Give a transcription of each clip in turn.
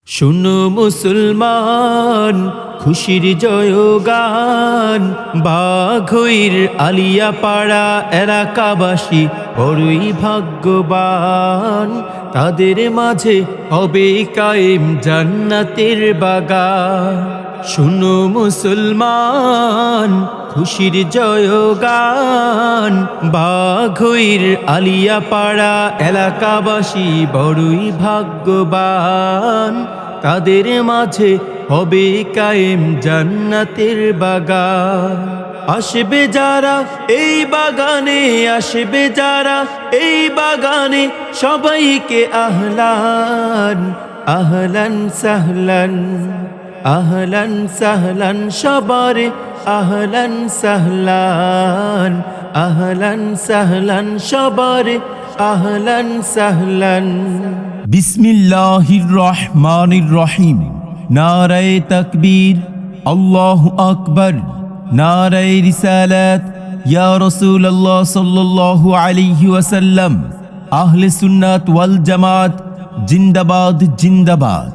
শুনো মুসলমান খুশির জয়গান, বাঘইর আলিয়া পাড়া এলাকাবাসী বড়ই ভাগ্যবান। তাদের মাঝে হবে কায়েম জান্নাতের বাগান। শুনো মুসলমান খুশির জয়গান, বাঘইর আলিয়া পাড়া এলাকাবাসী বড়ই ভাগ্যবান। তাদের মাঝে হবে কায়েম জান্নাতের বাগান। আসবে যারা এই বাগানে, আসবে যারা এই বাগানে, সবাইকে আহলান আহলান সাহলান, আহলান সাহলান সবারে, আহলান সাহলান, আহলান সাহলান সবারে, আহলান সাহলান। বিসমিল্লাহির রহমানির রহিম। নারায়ে তাকবীর, আল্লাহু আকবার। নারায়ে রিসালাত, ইয়া রাসূলুল্লাহ সাল্লাল্লাহু আলাইহি ওয়াসাল্লাম। আহলে সুন্নাত ওয়াল জামাত জিন্দাবাদ জিন্দাবাদ।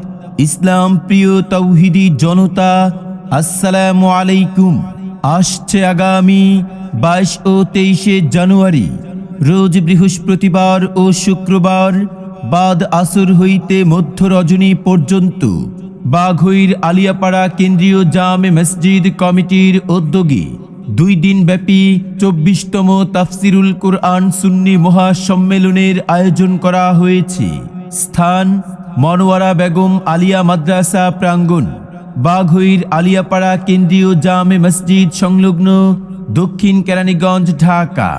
ইসলাম প্রিয় তাওহীদি জনতা, আসসালামু আলাইকুম। আসছে আগামী 22 ও 23 জানুয়ারি, রোজ বৃহস্পতিবার ও শুক্রবার বাদ আসর হইতে মধ্য রজনী পর্যন্ত বাঘইর আলিয়াপাড়া কেন্দ্রীয় জামে মসজিদ কমিটির উদ্যোগে 2 দিন ব্যাপী 24তম তাফসিরুল কুরআন সুন্নি মহাসম্মেলনের আয়োজন করা হয়েছে। স্থান মনোয়ারা বেগম আলিয়া মাদ্রাসা প্রাঙ্গণ, বাঘইর আলিয়াপাড়া কেন্দ্রীয় জামে মসজিদ সংলগ্ন, দক্ষিণ কেরানীগঞ্জ, ঢাকা।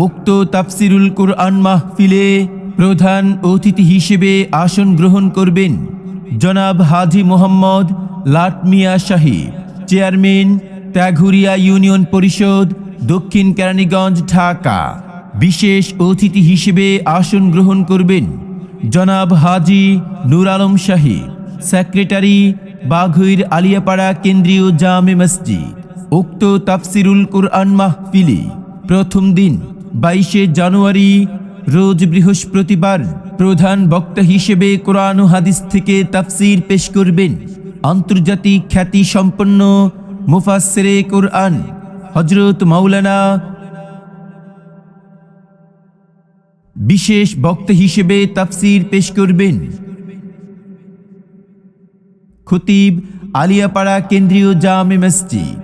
উক্ত তাফসিরুল কুরআন মাহফিলে প্রধান অতিথি হিসেবে আসন গ্রহণ করবেন জনাব হাজী মোহাম্মদ লাটমিয়া সাহেব, চেয়ারম্যান, ত্যাঘুরিয়া ইউনিয়ন পরিষদ, দক্ষিণ কেরানীগঞ্জ, ঢাকা। বিশেষ অতিথি হিসেবে আসন গ্রহণ করবেন জনাব হাজী নূর আলম সাহেব, সেক্রেটারি, বাঘইর আলিয়াপাড়া কেন্দ্রীয় জামে মসজিদ। উক্ত তাফসিরুল কুরআন মাহফিলে প্রথম দিন 22 জানুয়ারি রোজ বৃহস্পতিবার প্রধান বক্তা হিসেবে কোরআন ও হাদিস থেকে তাফসির পেশ করবেন আন্তর্জাতিক খ্যাতি সম্পন্ন মুফাসসিরে কুরআন হযরত মাওলানা। বিশেষ বক্তা হিসেবে তাফসির পেশ করবেন খতিব, আলিয়াপাড়া কেন্দ্রীয় জামে মসজিদ।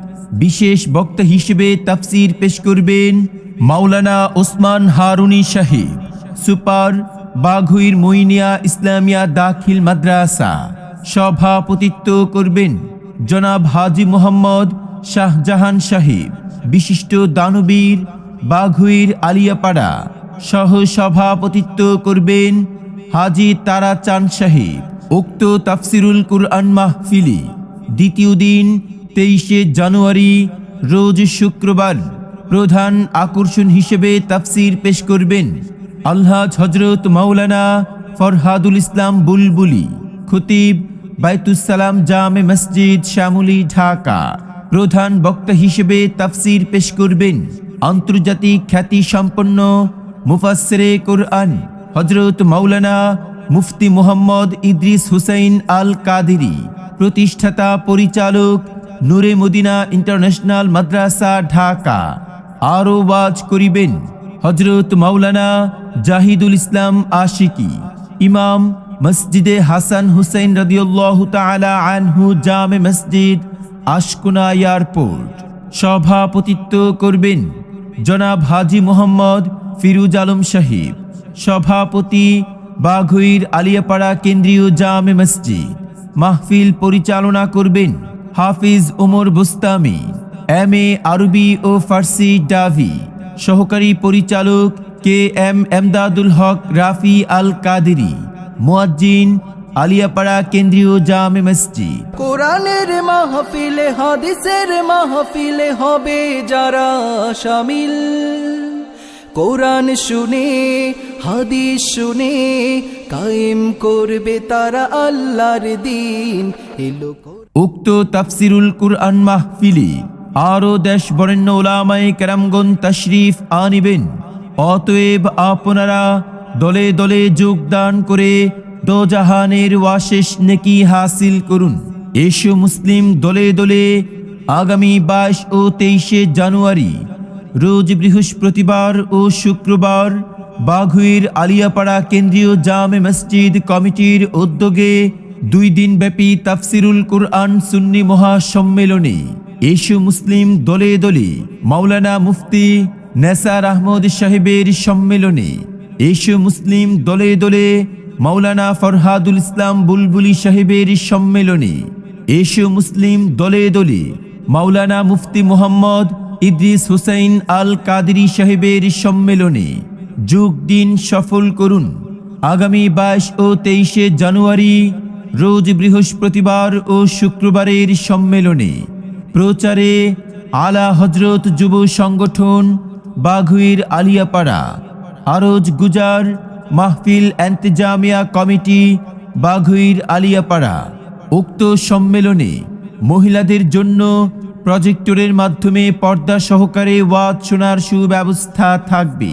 বিশেষ বক্তা হিসেবে তাফসির পেশ করবেন মাওলানা ওসমান হারুনি সাহেব, সুপার, বাঘইর মইনিয়া ইসলামিয়া দাখিল মাদ্রাসা। সভাপতিত্ব করবেন জনাব হাজী মোহাম্মদ শাহজাহান সাহেব, বিশিষ্ট দানবীর, বাঘইর আলিয়াপাড়া। সহ সভাপতিত্ব করবেন হাজী তারা চাঁদ সাহেব। উক্ত তাফসিরুল কুরআন মাহফিলে দ্বিতীয় দিন 23 জানুয়ারি রোজ শুক্রবার প্রধান আকর্ষণ হিসেবে তাফসির পেশ করবেন আলহাজ হযরত মাওলানা ফরহাদুল ইসলাম বুলবুলি, খতিব, বাইতুস সালাম জামে মসজিদ, শ্যামলী, ঢাকা। প্রধান বক্তা হিসেবে তাফসির পেশ করবেন আন্তর্জাতিক খ্যাতি সম্পন্ন মুফাসসিরে কুরআন হযরত মাওলানা মুফতি মুহাম্মদ ইদ্রিস হুসাইন আল কাদেরী, প্রতিষ্ঠাতা পরিচালক, নূরে মদিনা ইন্টারন্যাশনাল মাদ্রাসা, ঢাকা। আরও ওয়াজ করিবেন হযরত মাওলানা জাহিদুল ইসলাম আশিকি, ইমাম, মসজিদে হাসান হুসাইন রাদিয়াল্লাহু তাআলা আনহু জামে মসজিদ, আশকোনা এয়ারপোর্ট। সভাপতিত্ব করবেন জনাব হাজী মোহাম্মদ ফিরুজ আলম সাহেব, সভাপতি, বাঘইর আলিয়াপাড়া কেন্দ্রীয় জামে মসজিদ। মাহফিল পরিচালনা করবেন হাফিজ ওমর বুস্তামি, MA আরবি ও ফার্সি, ডাভি। সহকারী পরিচালক KM এমদাদুল হক রাফি আল কাদেরী, মুয়াজ্জিন, আলিয়াপাড়া কেন্দ্রীয় জামে মসজিদ। কোরআনের মাহফিলে, হাদিসের মাহফিলে হবে যারা শামিল, কোরআন শুনে হাদিস শুনে কায়েম করবে তারা আল্লাহর দ্বীন। উক্ত তাফসিরুল কুরআন মাহফিলে আরও দেশ বরেণ্য উলামায়ে কেরামগণ তাশরিফ আনিবেন। অতএব আপনারা দলে দলে যোগদান করে দোজাহানের ওয়াশেষ নেকি হাসিল করুন। এসো মুসলিম দলে দলে আগামী 22 ও 23 জানুয়ারি রোজ বৃহস্পতিবার ও শুক্রবার বাঘুইর আলিয়াপাড়া কেন্দ্রীয় জামে মসজিদ কমিটির উদ্যোগে 2 দিন ব্যাপী তাফসিরুল কুরআন সুন্নি মহাসম্মেলনে এসো মুসলিম দলে দলে মাওলানা মুফতি নেসার আহমদ সাহেবের সম্মেলনে এসো মুসলিম দলে দলে মাওলানা ফরহাদুল ইসলাম বুলবুলি সাহেবের সম্মেলনে এসো মুসলিম দলে দলে মাওলানা মুফতি মোহাম্মদ ইদ্রিস হুসাইন আল কাদেরী সাহেবের সম্মেলনে যোগ দিন সফল করুন। আগামী 22 ও 23 জানুয়ারি রোজ বৃহস্পতিবার ও শুক্রবারের সম্মেলনে প্রচারে আলা হজরত যুব সংগঠন বাঘুইর আলিয়াপাড়া আরজ গুজার মাহফিল এন্তেজামিয়া কমিটি বাঘুইর আলিয়াপাড়া। উক্ত সম্মেলনে মহিলাদের জন্য প্রজেক্টরের মাধ্যমে পর্দা সহকারে ওয়াজ শোনার সুব্যবস্থা থাকবে।